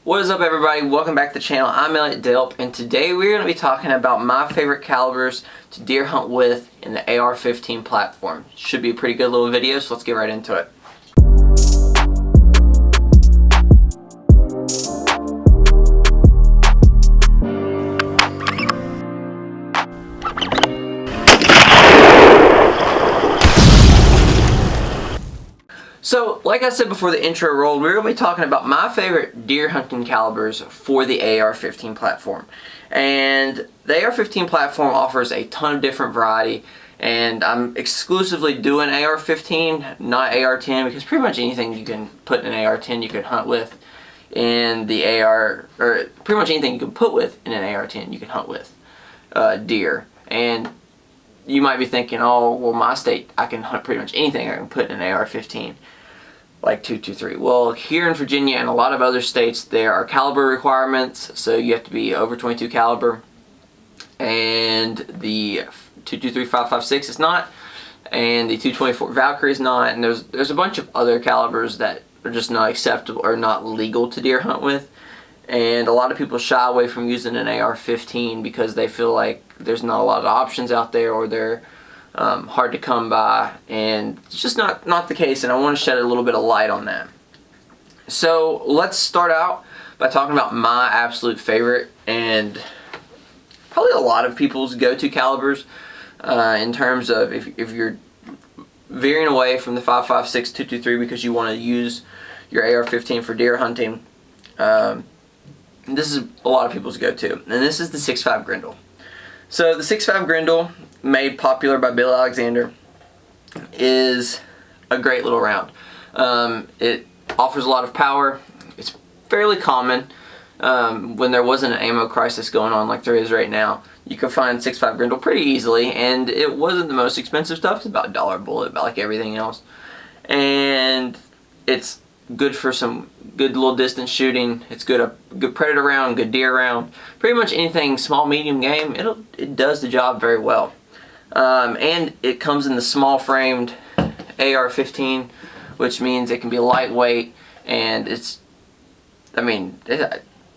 What is up, everybody? Welcome back to the channel. I'm Elliott Delp, and today we're going to be talking about my favorite calibers to deer hunt with in the AR15 platform. Should be a pretty good little video, so let's get right into it. So, like I said before the intro rolled, we're going to be talking about my favorite deer hunting calibers for the AR15 platform. And the AR15 platform offers a ton of different variety, and I'm exclusively doing AR15, not AR10, because pretty much anything you can put in an AR10 you can hunt with in the AR, or pretty much anything you can put with in an AR10 you can hunt with deer. And you might be thinking, oh, well, my state, I can hunt pretty much anything I can put in an AR15. Like 223. Well, here in Virginia and a lot of other states, there are caliber requirements, so you have to be over 22 caliber, and the 223 5.56 is not, and the 224 Valkyrie is not, and there's a bunch of other calibers that are just not acceptable or not legal to deer hunt with, and a lot of people shy away from using an AR15 because they feel like there's not a lot of options out there, or they're hard to come by, and it's just not the case, and I want to shed a little bit of light on that. So let's start out by talking about my absolute favorite and probably a lot of people's go-to calibers in terms of if you're veering away from the 5.56 223 because you want to use your AR15 for deer hunting. This is a lot of people's go-to, and this is the 6.5 Grendel. So the 6.5 Grendel, made popular by Bill Alexander, is a great little round. It offers a lot of power. It's fairly common. When there wasn't an ammo crisis going on like there is right now, you can find 6.5 Grendel pretty easily, and it wasn't the most expensive stuff. It's about $1 a bullet, about like everything else. And it's good for some good little distance shooting. It's good predator round, good deer round. Pretty much anything small, medium game, it does the job very well. And it comes in the small framed AR15, which means it can be lightweight, and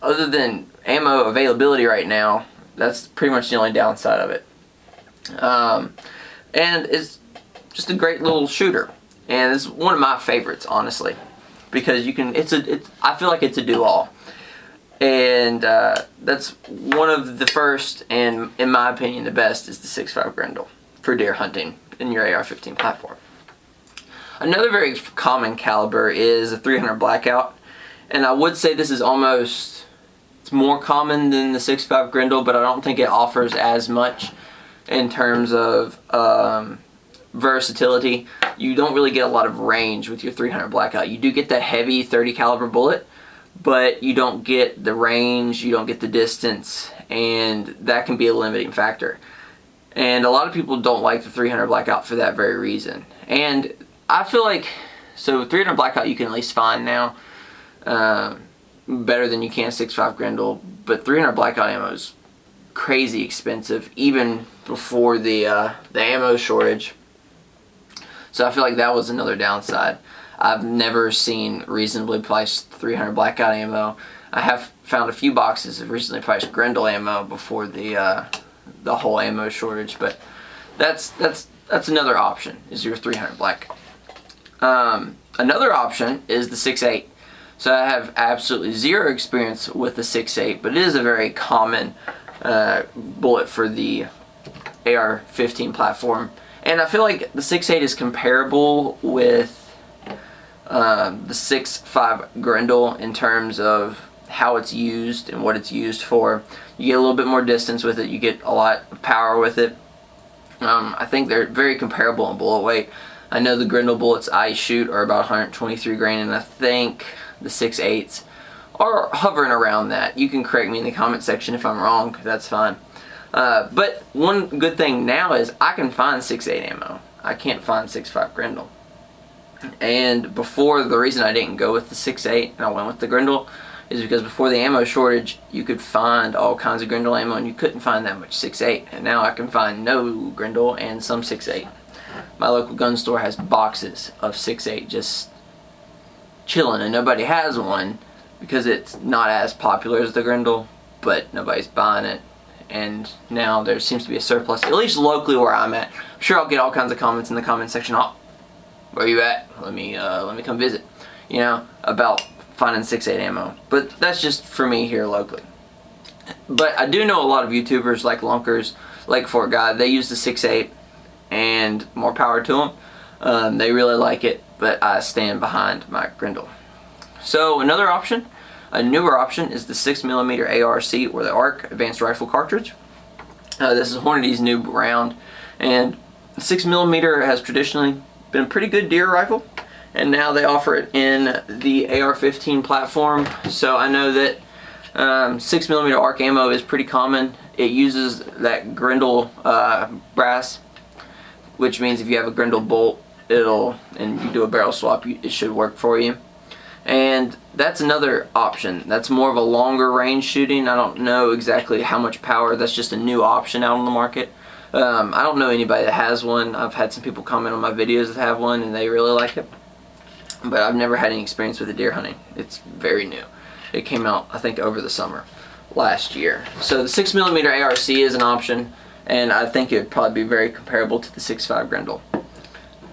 other than ammo availability right now, that's pretty much the only downside of it. And it's just a great little shooter, and it's one of my favorites, honestly, because I feel like it's a do-all. And that's one of the first, and in my opinion the best, is the 6.5 Grendel for deer hunting in your AR15 platform. Another very common caliber is a 300 Blackout, and I would say this is it's more common than the 6.5 Grendel, but I don't think it offers as much in terms of versatility. You don't really get a lot of range with your 300 Blackout. You do get that heavy 30 caliber bullet, but you don't get the range, you don't get the distance, and that can be a limiting factor. And a lot of people don't like the 300 Blackout for that very reason. And I feel like, so 300 Blackout you can at least find now, better than you can 6.5 Grendel, but 300 Blackout ammo is crazy expensive, even before the ammo shortage. So I feel like that was another downside. I've never seen reasonably priced 300 Blackout ammo. I have found a few boxes of reasonably priced Grendel ammo before the whole ammo shortage, but that's another option, is your 300 Black. Another option is the 6.8. So I have absolutely zero experience with the 6.8, but it is a very common bullet for the AR15 platform. And I feel like the 6.8 is comparable with the 6.5 Grendel in terms of how it's used and what it's used for. You get a little bit more distance with it, you get a lot of power with it. I think they're very comparable in bullet weight. I know the Grendel bullets I shoot are about 123 grain, and I think the 6.8s are hovering around that. You can correct me in the comment section if I'm wrong, that's fine. But one good thing now is I can find 6.8 ammo. I can't find 6.5 Grendel. And before, the reason I didn't go with the 6.8 and I went with the Grendel is because before the ammo shortage, you could find all kinds of Grendel ammo and you couldn't find that much 6.8. And now I can find no Grendel and some 6.8. My local gun store has boxes of 6.8 just chilling, and nobody has one because it's not as popular as the Grendel, but nobody's buying it. And now there seems to be a surplus, at least locally where I'm at. I'm sure I'll get all kinds of comments in the comment section. Oh, where you at? Let me come visit. You know, about finding 6.8 ammo. But that's just for me here locally. But I do know a lot of YouTubers like Lunkers, Lake Fort Guy. They use the 6.8, and more power to them. They really like it, but I stand behind my Grendel. So another option, a newer option, is the 6mm ARC or the ARC Advanced Rifle Cartridge. This is Hornady's new round, and 6mm has traditionally been a pretty good deer rifle, and now they offer it in the AR15 platform. So I know that 6mm ARC ammo is pretty common. It uses that Grendel brass, which means if you have a Grendel bolt, and you do a barrel swap, it should work for you. And that's another option. That's more of a longer range shooting. I don't know exactly how much power. That's just a new option out on the market. I don't know anybody that has one. I've had some people comment on my videos that have one and they really like it, but I've never had any experience with the deer hunting. It's very new. It came out, I think, over the summer last year. So the 6mm ARC is an option, and I think it would probably be very comparable to the 6.5 Grendel.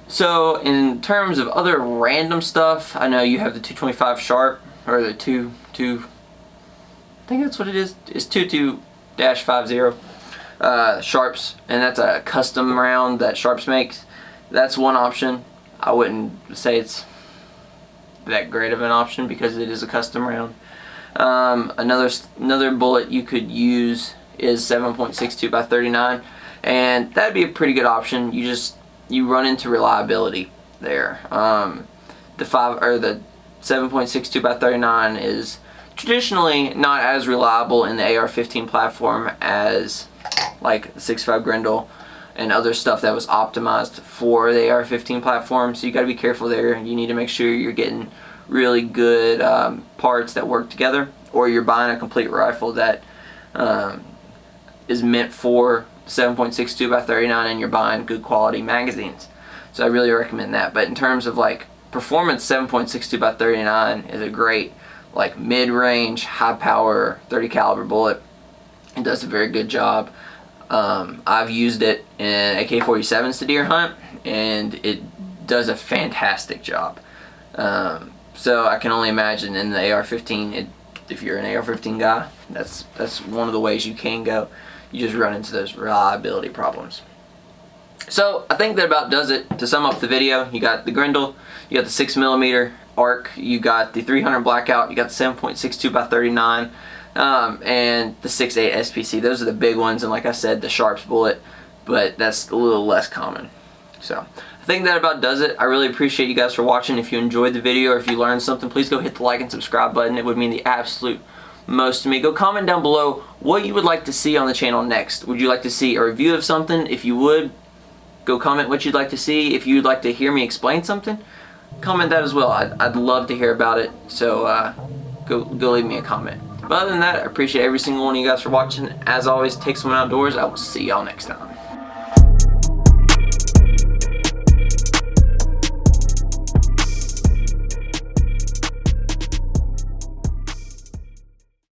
So in terms of other random stuff, I know you have the 225 Sharp, or the 2, I think that's what it is. It's 22-50 Sharps, and that's a custom round that Sharps makes. That's one option. I wouldn't say it's that great of an option because it is a custom round. Another bullet you could use is 7.62 by 39, and that'd be a pretty good option. You run into reliability there. The 7.62 by 39 is traditionally not as reliable in the AR15 platform as like the 6.5 Grendel and other stuff that was optimized for the AR15 platform. So you got to be careful there. You need to make sure you're getting really good parts that work together, or you're buying a complete rifle that is meant for 7.62 by 39 and you're buying good quality magazines. So I really recommend that. But in terms of like performance, 7.62 by 39 is a great like mid-range, high power 30 caliber bullet. It does a very good job. I've used it in AK-47s to deer hunt, and it does a fantastic job. So I can only imagine in the AR-15, if you're an AR-15 guy, that's one of the ways you can go. You just run into those reliability problems. So I think that about does it. To sum up the video, you got the Grendel, you got the 6mm ARC, you got the 300 Blackout, you got the 7.62 by 39, and the 6.8 SPC. Those are the big ones, and like I said, the Sharps bullet, but that's a little less common. So I think that about does it. I really appreciate you guys for watching. If you enjoyed the video or if you learned something, please go hit the like and subscribe button. It would mean the absolute most to me. Go comment down below what you would like to see on the channel next. Would you like to see a review of something? If you would, go comment what you'd like to see. If you'd like to hear me explain something, comment that as well. I'd love to hear about it. So go leave me a comment. But other than that, I appreciate every single one of you guys for watching. As always, take someone outdoors. I will see y'all next time.